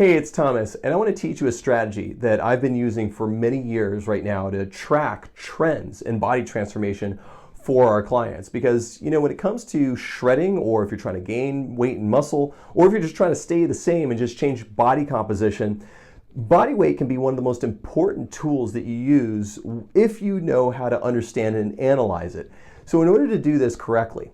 Hey, it's Thomas, and I want to teach you a strategy that I've been using for many years right now to track trends in body transformation for our clients. Because, when it comes to shredding, or if you're trying to gain weight and muscle, or if you're just trying to stay the same and just change body composition, body weight can be one of the most important tools that you use if you know how to understand and analyze it. So in order to do this correctly,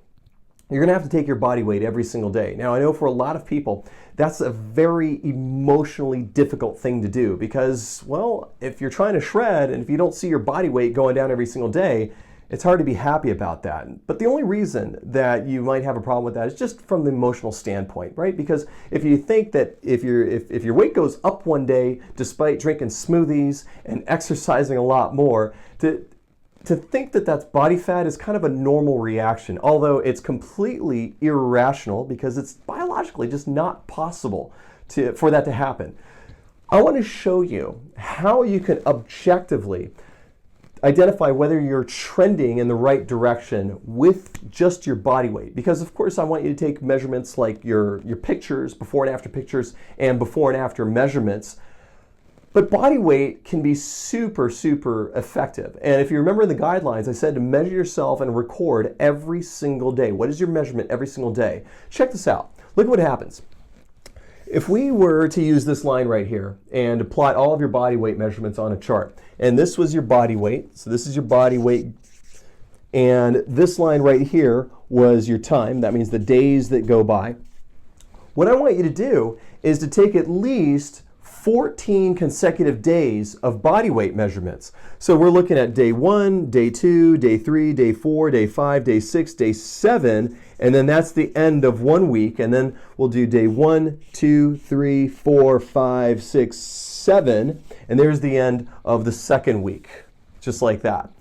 you're going to have to take your body weight every single day. Now, I know for a lot of people, that's a very emotionally difficult thing to do because, well, if you're trying to shred and if you don't see your body weight going down every single day, it's hard to be happy about that. But the only reason that you might have a problem with that is just from the emotional standpoint, right? Because if you think that if your weight goes up one day despite drinking smoothies and exercising a lot more, to think that that's body fat is kind of a normal reaction, although it's completely irrational because it's biologically just not possible for that to happen. I want to show you how you can objectively identify whether you're trending in the right direction with just your body weight. Because of course I want you to take measurements like your pictures, before and after pictures, and before and after measurements. But body weight can be super, super effective. And if you remember in the guidelines, I said to measure yourself and record every single day. What is your measurement every single day? Check this out. Look at what happens. If we were to use this line right here and to plot all of your body weight measurements on a chart, and this was your body weight, so this is your body weight, and this line right here was your time, that means the days that go by. What I want you to do is to take at least 14 consecutive days of body weight measurements. So we're looking at day 1, day 2, day 3, day 4, day 5, day 6, day 7, and then that's the end of 1 week, and then we'll do day 1, 2, 3, 4, 5, 6, 7, and there's the end of the second week, just like that.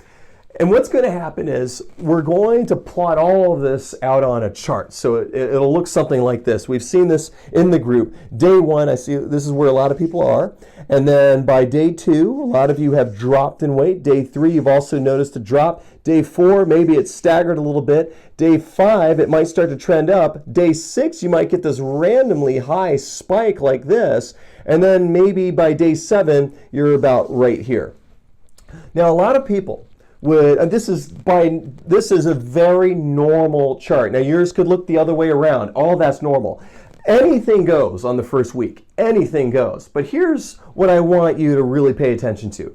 And what's going to happen is we're going to plot all of this out on a chart. So it'll look something like this. We've seen this in the group. Day 1, I see this is where a lot of people are. And then by day 2, a lot of you have dropped in weight. Day 3, you've also noticed a drop. Day 4, maybe it's staggered a little bit. Day 5, it might start to trend up. Day 6, you might get this randomly high spike like this. And then maybe by day 7, you're about right here. Now, a lot of people this is a very normal chart. Now yours could look the other way around. All that's normal. Anything goes on the first week. Anything goes. But here's what I want you to really pay attention to.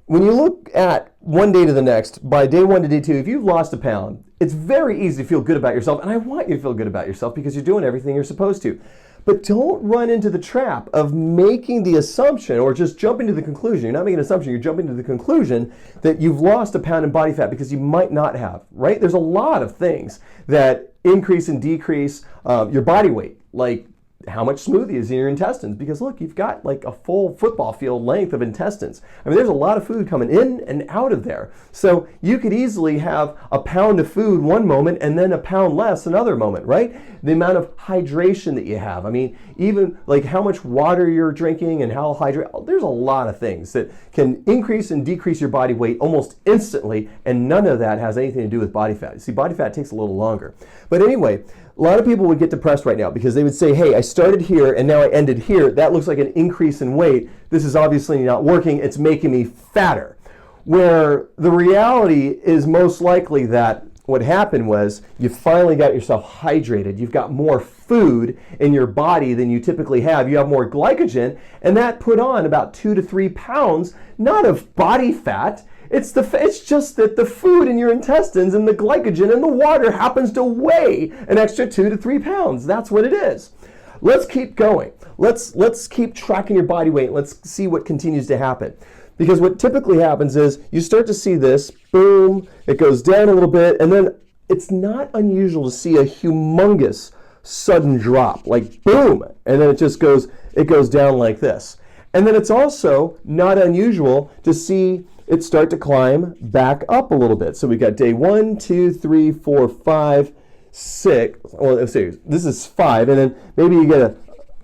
When you look at one day to the next, by day 1 to day 2, if you've lost a pound, it's very easy to feel good about yourself. And I want you to feel good about yourself because you're doing everything you're supposed to. But don't run into the trap of making the assumption or just jumping to the conclusion. You're not making an assumption, you're jumping to the conclusion that you've lost a pound in body fat because you might not have, right? There's a lot of things that increase and decrease your body weight, like how much smoothie is in your intestines, because look, you've got like a full football field length of intestines. I mean, there's a lot of food coming in and out of there. So you could easily have a pound of food one moment and then a pound less another moment, right? The amount of hydration that you have. I mean, even like how much water you're drinking and how hydrated. There's a lot of things that can increase and decrease your body weight almost instantly, and none of that has anything to do with body fat. You see, body fat takes a little longer. But anyway, a lot of people would get depressed right now because they would say, hey, I started here and now I ended here. That looks like an increase in weight. This is obviously not working. It's making me fatter. Where the reality is most likely that what happened was you finally got yourself hydrated. You've got more food in your body than you typically have. You have more glycogen, and that put on about 2 to 3 pounds, not of body fat. It's just that the food in your intestines and the glycogen and the water happens to weigh an extra 2 to 3 pounds. That's what it is. Let's keep going. Let's keep tracking your body weight. Let's see what continues to happen. Because what typically happens is you start to see this, boom, it goes down a little bit, and then it's not unusual to see a humongous sudden drop, like boom, and then it goes down like this. And then it's also not unusual to see it start to climb back up a little bit. So we got day 1, 2, 3, 4, 5, 6. Well, let's see, this is 5, and then maybe you get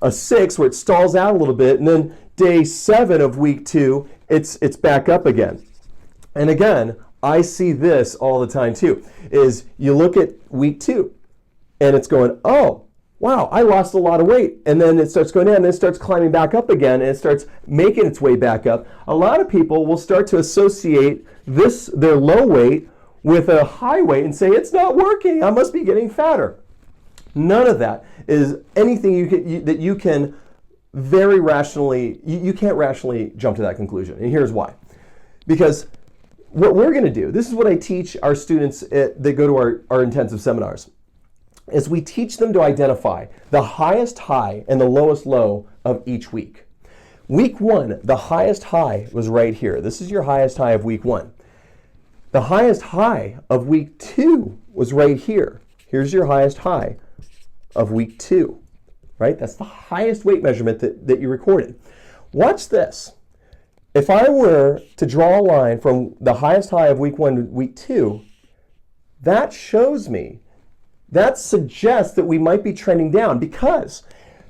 a 6 where it stalls out a little bit, and then day 7 of week 2, it's back up again. And again, I see this all the time too, is you look at week 2 and it's going, oh, wow, I lost a lot of weight. And then it starts going down and it starts climbing back up again and it starts making its way back up. A lot of people will start to associate their low weight with a high weight and say, it's not working, I must be getting fatter. None of that is anything that you can very rationally, you can't rationally jump to that conclusion. And here's why. Because what we're going to do, this is what I teach our students that go to our intensive seminars, is we teach them to identify the highest high and the lowest low of each week. Week 1, the highest high was right here. This is your highest high of week 1. The highest high of week 2 was right here. Here's your highest high of week 2, right? That's the highest weight measurement that you recorded. Watch this. If I were to draw a line from the highest high of week 1 to week 2, that shows me, that suggests that we might be trending down, because,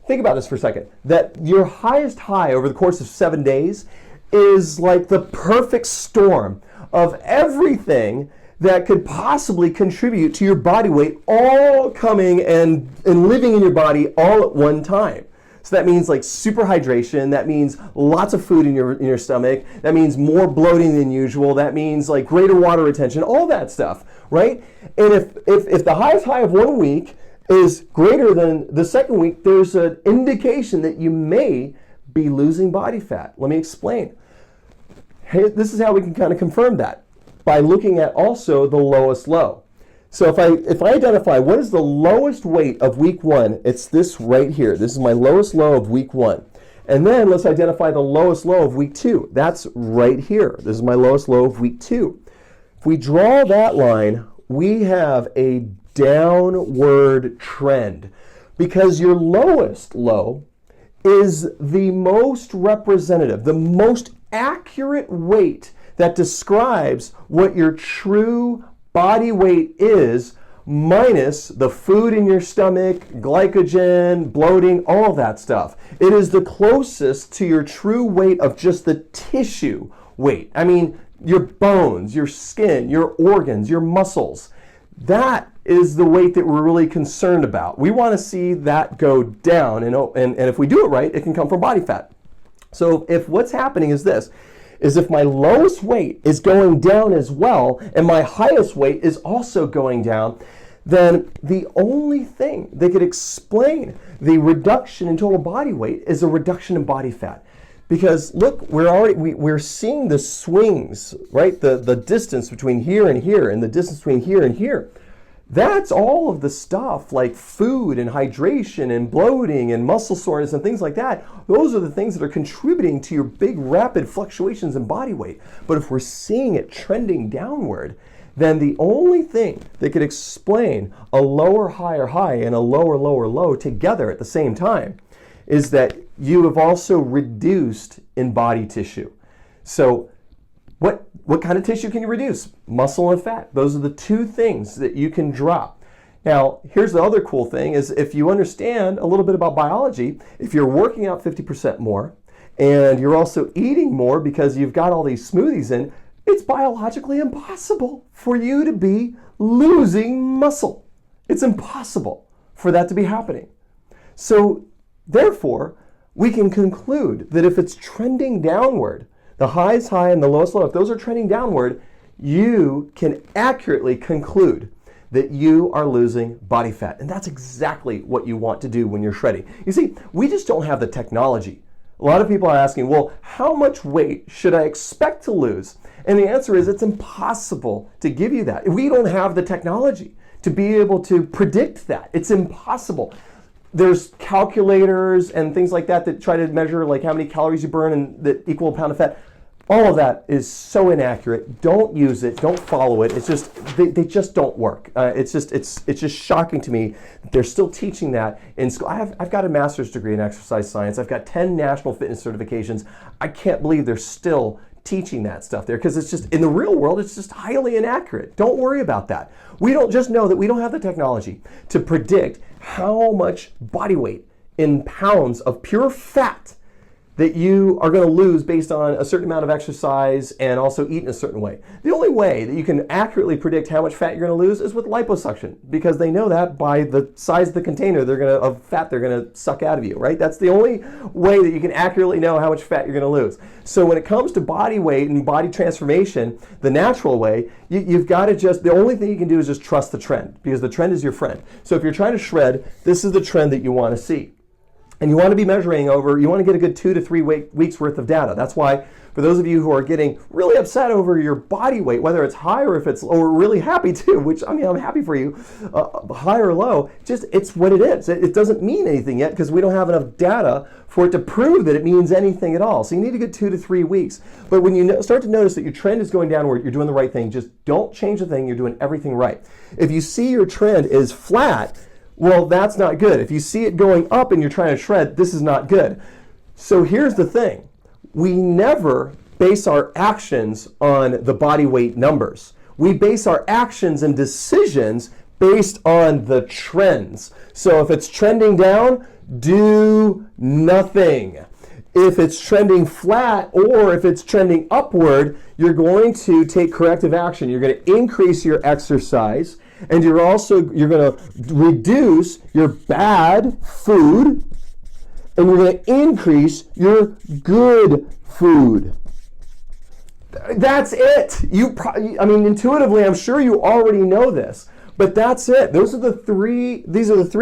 think about this for a second, that your highest high over the course of 7 days is like the perfect storm of everything that could possibly contribute to your body weight all coming and living in your body all at one time. So that means like super hydration, that means lots of food in your stomach, that means more bloating than usual, that means like greater water retention, all that stuff, right? And if the highest high of 1 week is greater than the second week, there's an indication that you may be losing body fat. Let me explain. Hey, this is how we can kind of confirm that, by looking at also the lowest low. So if I identify what is the lowest weight of week 1, it's this right here. This is my lowest low of week 1. And then let's identify the lowest low of week 2. That's right here. This is my lowest low of week 2. If we draw that line, we have a downward trend, because your lowest low is the most representative, the most accurate weight that describes what your true body weight is, minus the food in your stomach, glycogen, bloating, all that stuff. It is the closest to your true weight of just the tissue weight. I mean, your bones, your skin, your organs, your muscles. That is the weight that we're really concerned about. We want to see that go down, and if we do it right, it can come from body fat. So if what's happening is this, is if my lowest weight is going down as well, and my highest weight is also going down, then the only thing that could explain the reduction in total body weight is a reduction in body fat. Because look, we're seeing the swings, right? The distance between here and here, and the distance between here and here. That's all of the stuff like food and hydration and bloating and muscle soreness and things like that. Those are the things that are contributing to your big rapid fluctuations in body weight. But if we're seeing it trending downward, then the only thing that could explain a lower higher high and a lower lower low together at the same time is that you have also reduced in body tissue. So what kind of tissue can you reduce? Muscle and fat. Those are the two things that you can drop. Now, here's the other cool thing is if you understand a little bit about biology, if you're working out 50% more and you're also eating more because you've got all these smoothies in, it's biologically impossible for you to be losing muscle. It's impossible for that to be happening. So therefore, we can conclude that if it's trending downward, the highest high and the lowest low, if those are trending downward, you can accurately conclude that you are losing body fat. And that's exactly what you want to do when you're shredding. You see, we just don't have the technology. A lot of people are asking, well, how much weight should I expect to lose? And the answer is it's impossible to give you that. We don't have the technology to be able to predict that. It's impossible. There's calculators and things like that that try to measure like how many calories you burn and that equal a pound of fat. All of that is so inaccurate. Don't use it. Don't follow it. It's just they just don't work. It's just shocking to me that they're still teaching that in school. I've got a master's degree in exercise science. I've got 10 national fitness certifications. I can't believe they're still teaching that stuff there, because it's just in the real world it's just highly inaccurate. Don't worry about that. We don't just know that we don't have the technology to predict how much body weight in pounds of pure fat that you are going to lose based on a certain amount of exercise and also eat in a certain way. The only way that you can accurately predict how much fat you're going to lose is with liposuction, because they know that by the size of the container of fat they're going to suck out of you, right? That's the only way that you can accurately know how much fat you're going to lose. So when it comes to body weight and body transformation, the natural way, you've got to the only thing you can do is just trust the trend, because the trend is your friend. So if you're trying to shred, this is the trend that you want to see. And you want to be measuring you want to get a good 2 to 3 weeks worth of data. That's why, for those of you who are getting really upset over your body weight, whether it's high or really happy too, which, I mean, I'm happy for you, high or low, it's what it is. It doesn't mean anything yet because we don't have enough data for it to prove that it means anything at all. So you need a good 2 to 3 weeks. But when you start to notice that your trend is going downward, you're doing the right thing, just don't change a thing, you're doing everything right. If you see your trend is flat, well, that's not good. If you see it going up and you're trying to shred, this is not good. So here's the thing. We never base our actions on the body weight numbers. We base our actions and decisions based on the trends. So if it's trending down, do nothing. If it's trending flat or if it's trending upward, you're going to take corrective action. You're going to increase your exercise, and you're going to reduce your bad food, and you're going to increase your good food. That's it. Intuitively, I'm sure you already know this, but that's it. These are the three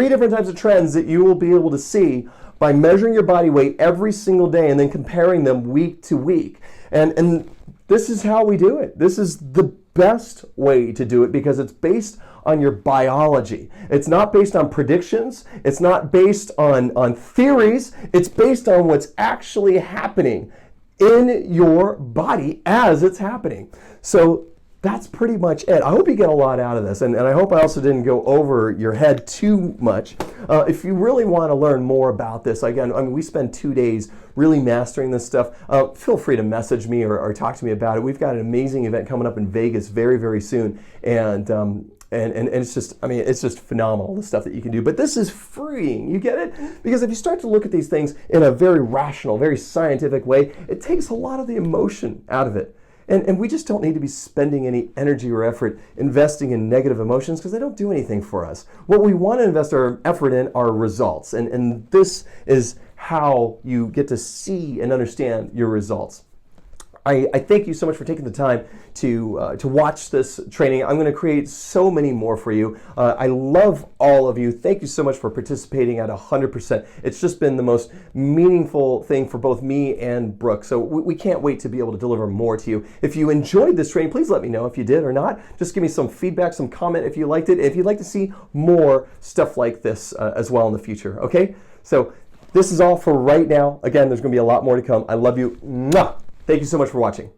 different types of trends that you will be able to see by measuring your body weight every single day and then comparing them week to week. And this is how we do it. This is the best way to do it because it's based on your biology. It's not based on predictions. It's not based on theories. It's based on what's actually happening in your body as it's happening. So that's pretty much it. I hope you get a lot out of this, and I hope I also didn't go over your head too much. If you really want to learn more about this, again, we spend 2 days really mastering this stuff. Feel free to message me or talk to me about it. We've got an amazing event coming up in Vegas very, very soon, and it's just phenomenal, the stuff that you can do. But this is freeing, you get it? Because if you start to look at these things in a very rational, very scientific way, it takes a lot of the emotion out of it. And we just don't need to be spending any energy or effort investing in negative emotions because they don't do anything for us. What we want to invest our effort in are results. And this is how you get to see and understand your results. I thank you so much for taking the time to watch this training. I'm going to create so many more for you. I love all of you. Thank you so much for participating at 100%. It's just been the most meaningful thing for both me and Brooke. So we can't wait to be able to deliver more to you. If you enjoyed this training, please let me know if you did or not. Just give me some feedback, some comment if you liked it. If you'd like to see more stuff like this as well in the future, okay? So this is all for right now. Again, there's going to be a lot more to come. I love you. Mwah! Thank you so much for watching.